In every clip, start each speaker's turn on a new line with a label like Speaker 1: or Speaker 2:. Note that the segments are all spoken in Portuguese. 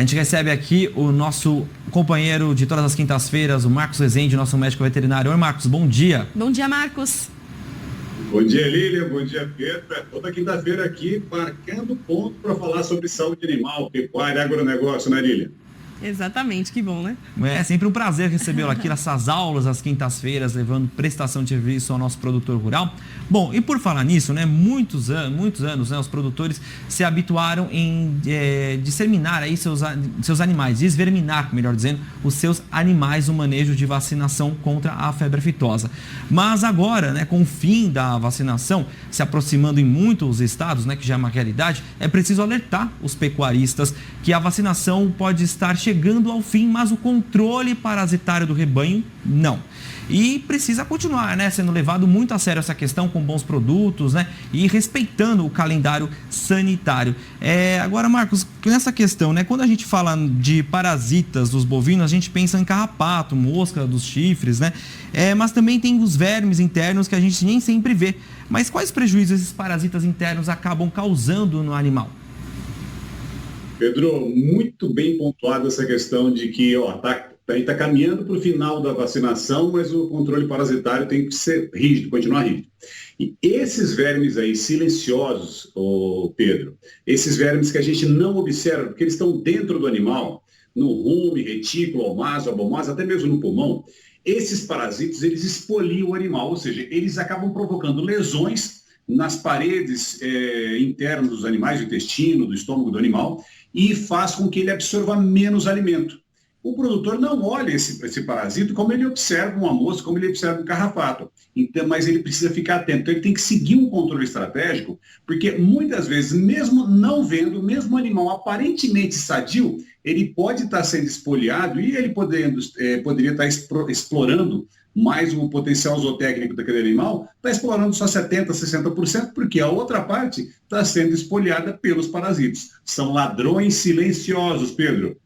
Speaker 1: A gente recebe aqui o nosso companheiro de todas as quintas-feiras, o Marcos Rezende, nosso médico veterinário. Oi, Marcos, bom dia.
Speaker 2: Bom dia, Marcos.
Speaker 3: Bom dia, Lilian. Bom dia, Pedro. Toda quinta-feira aqui, marcando ponto para falar sobre saúde animal, pecuária, agronegócio, né, Lilian?
Speaker 2: Exatamente, que bom, né?
Speaker 1: É sempre um prazer recebê-lo aqui nessas aulas às quintas-feiras, levando prestação de serviço ao nosso produtor rural. Bom, e por falar nisso, né, muitos anos, né, os produtores se habituaram em disseminar aí seus animais, desverminar, melhor dizendo, os seus animais no manejo de vacinação contra a febre aftosa. Mas agora, né, com o fim da vacinação se aproximando em muitos estados, né, que já é uma realidade, é preciso alertar os pecuaristas que a vacinação pode estar chegando ao fim, mas o controle parasitário do rebanho, não. E precisa continuar, né, sendo levado muito a sério essa questão com bons produtos, né, e respeitando o calendário sanitário. Agora, Marcos, nessa questão, né, quando a gente fala de parasitas dos bovinos, a gente pensa em carrapato, mosca dos chifres, né, mas também tem os vermes internos que a gente nem sempre vê. Mas quais prejuízos esses parasitas internos acabam causando no animal?
Speaker 3: Pedro, muito bem pontuada essa questão de que a gente está caminhando para o final da vacinação, mas o controle parasitário tem que ser rígido, continuar rígido. E esses vermes aí silenciosos, Pedro, esses vermes que a gente não observa, porque eles estão dentro do animal, no rume, retículo, almaço, abomase, até mesmo no pulmão, esses parasitas, eles expoliam o animal, ou seja, eles acabam provocando lesões nas paredes internas dos animais, do intestino, do estômago do animal, e faz com que ele absorva menos alimento. O produtor não olha esse parasito como ele observa uma mosca, como ele observa um carrapato. Então, mas ele precisa ficar atento. Então, ele tem que seguir um controle estratégico, porque muitas vezes, mesmo não vendo, mesmo o animal aparentemente sadio, ele pode estar sendo espoliado e ele poderia estar explorando mais o potencial zootécnico daquele animal, está explorando só 70%, 60%, porque a outra parte está sendo espoliada pelos parasitas. São ladrões silenciosos, Pedro.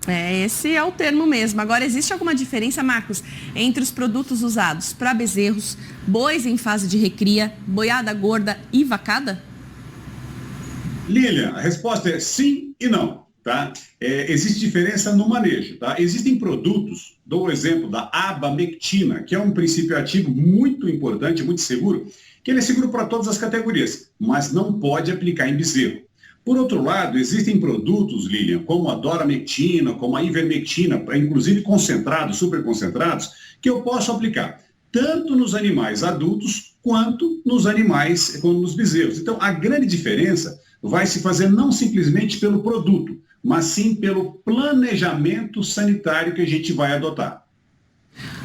Speaker 2: Esse é o termo mesmo. Agora, existe alguma diferença, Marcos, entre os produtos usados para bezerros, bois em fase de recria, boiada gorda e vacada?
Speaker 3: Lilian, a resposta é sim e não. Tá? Existe diferença no manejo. Tá? Existem produtos, dou o exemplo da abamectina, que é um princípio ativo muito importante, muito seguro, que ele é seguro para todas as categorias, mas não pode aplicar em bezerro. Por outro lado, existem produtos, Lilian, como a doramectina, como a ivermectina, inclusive concentrados, superconcentrados, que eu posso aplicar tanto nos animais adultos quanto nos bezerros. Então, a grande diferença vai se fazer não simplesmente pelo produto, mas sim pelo planejamento sanitário que a gente vai adotar.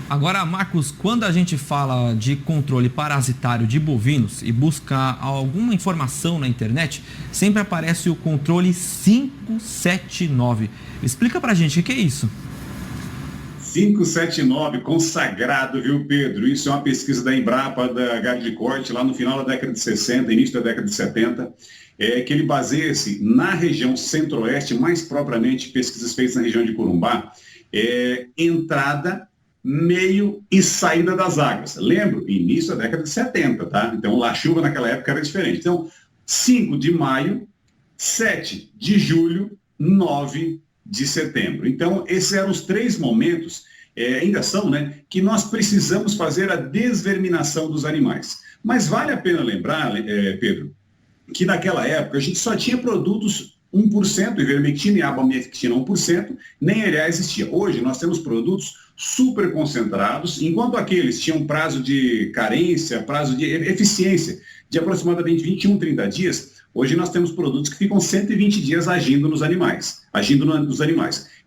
Speaker 1: Agora, Marcos, quando a gente fala de controle parasitário de bovinos e busca alguma informação na internet, sempre aparece o controle 579. Explica pra gente o que é isso.
Speaker 3: 579, consagrado, viu, Pedro? Isso é uma pesquisa da Embrapa, da Gade de Corte, lá no final da década de 60, início da década de 70, que ele baseia-se na região centro-oeste, mais propriamente pesquisas feitas na região de Corumbá, entrada, meio e saída das águas. Lembro, início da década de 70, tá? Então, a chuva naquela época era diferente. Então, 5 de maio, 7 de julho, 9 de setembro. Então, esses eram os 3 momentos, ainda são, né, que nós precisamos fazer a desverminação dos animais. Mas vale a pena lembrar, Pedro, que naquela época a gente só tinha produtos 1%, ivermectina e abamectina 1%, nem ELA existia. Hoje nós temos produtos super concentrados, enquanto aqueles tinham prazo de carência, prazo de eficiência de aproximadamente 21, 30 dias, hoje nós temos produtos que ficam 120 dias agindo nos animais.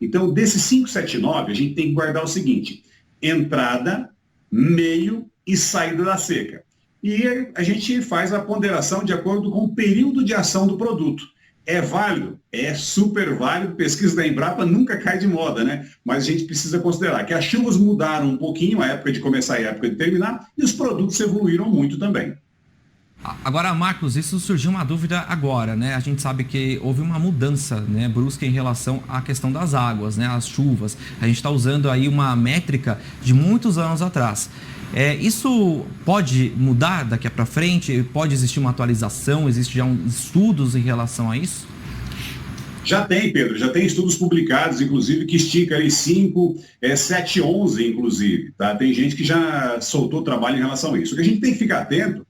Speaker 3: Então, desses 579, a gente tem que guardar o seguinte: entrada, meio e saída da seca. E a gente faz a ponderação de acordo com o período de ação do produto. É válido? É super válido. Pesquisa da Embrapa nunca cai de moda, né? Mas a gente precisa considerar que as chuvas mudaram um pouquinho, a época de começar e a época de terminar, e os produtos evoluíram muito também.
Speaker 1: Agora, Marcos, isso surgiu uma dúvida agora, né? A gente sabe que houve uma mudança, né, brusca em relação à questão das águas, né, as chuvas. A gente está usando aí uma métrica de muitos anos atrás. Isso pode mudar daqui para frente? Pode existir uma atualização? Existem já estudos em relação a isso?
Speaker 3: Já tem, Pedro, já tem estudos publicados, inclusive, que estica aí 5, 7, 11, inclusive, tá? Tem gente que já soltou trabalho em relação a isso. O que a gente tem que ficar atento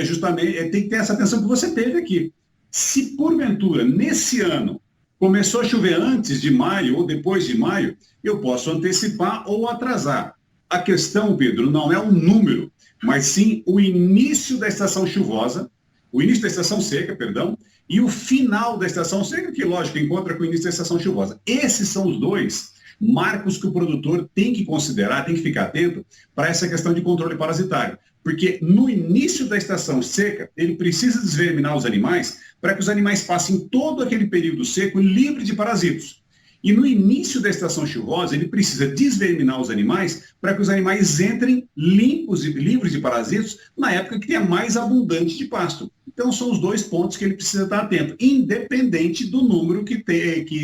Speaker 3: justamente, tem que ter essa atenção que você teve aqui. Se, porventura, nesse ano, começou a chover antes de maio ou depois de maio, eu posso antecipar ou atrasar. A questão, Pedro, não é o número, mas sim o início da estação chuvosa, o início da estação seca, perdão, e o final da estação seca, que, lógico, encontra com o início da estação chuvosa. Esses são os dois marcos que o produtor tem que considerar, tem que ficar atento para essa questão de controle parasitário. Porque no início da estação seca, ele precisa desverminar os animais para que os animais passem todo aquele período seco livre de parasitos. E no início da estação chuvosa, ele precisa desverminar os animais para que os animais entrem limpos e livres de parasitos na época que é mais abundante de pasto. Então, são os dois pontos que ele precisa estar atento, independente do número que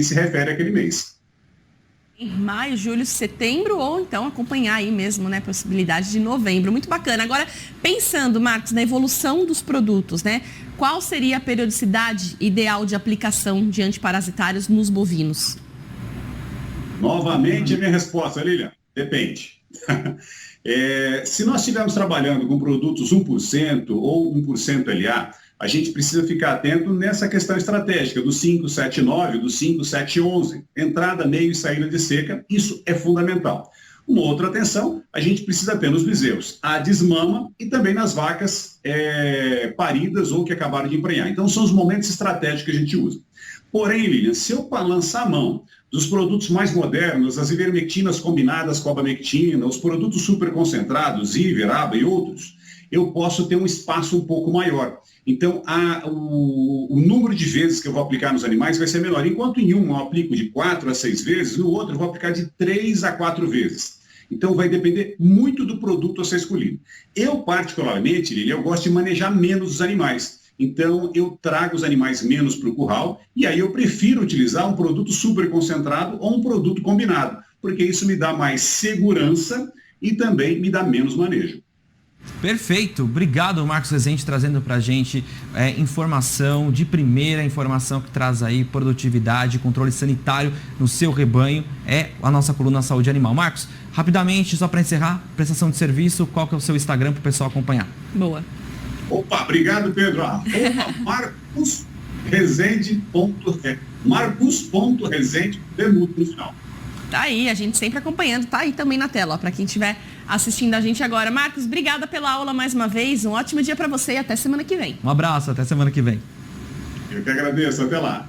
Speaker 3: se refere àquele mês.
Speaker 2: Em maio, julho, setembro, ou então acompanhar aí mesmo, né, possibilidade de novembro. Muito bacana. Agora, pensando, Marcos, na evolução dos produtos, né, qual seria a periodicidade ideal de aplicação de antiparasitários nos bovinos?
Speaker 3: Novamente, a minha resposta, Lilian, depende. Se nós estivermos trabalhando com produtos 1% ou 1% LA, a gente precisa ficar atento nessa questão estratégica do 5, 7, 9, do 5, 7, 11. Entrada, meio e saída de seca, isso é fundamental. Uma outra atenção, a gente precisa ter nos bezerros a desmama e também nas vacas paridas ou que acabaram de emprenhar. Então, são os momentos estratégicos que a gente usa. Porém, Lilian, se eu lançar a mão dos produtos mais modernos, as ivermectinas combinadas com a abamectina, os produtos super concentrados, Iver, Aba e outros, eu posso ter um espaço um pouco maior. Então, o número de vezes que eu vou aplicar nos animais vai ser menor. Enquanto em um eu aplico de 4 a 6 vezes, no outro eu vou aplicar de 3 a 4 vezes. Então, vai depender muito do produto a ser escolhido. Eu, particularmente, Lili, eu gosto de manejar menos os animais. Então, eu trago os animais menos para o curral e aí eu prefiro utilizar um produto super concentrado ou um produto combinado, porque isso me dá mais segurança e também me dá menos manejo.
Speaker 1: Perfeito, obrigado Marcos Rezende trazendo pra gente informação de primeira, informação que traz aí produtividade, controle sanitário no seu rebanho, é a nossa coluna Saúde Animal. Marcos, rapidamente, só para encerrar, prestação de serviço, qual que é o seu Instagram para o pessoal acompanhar?
Speaker 2: Boa.
Speaker 3: Opa, obrigado Pedro. Marcus.rezende, demudo no final.
Speaker 2: Tá aí, a gente sempre acompanhando, tá aí também na tela, para quem estiver assistindo a gente agora. Marcos, obrigada pela aula mais uma vez, um ótimo dia para você e até semana que vem.
Speaker 1: Um abraço, até semana que vem.
Speaker 3: Eu que agradeço, até lá.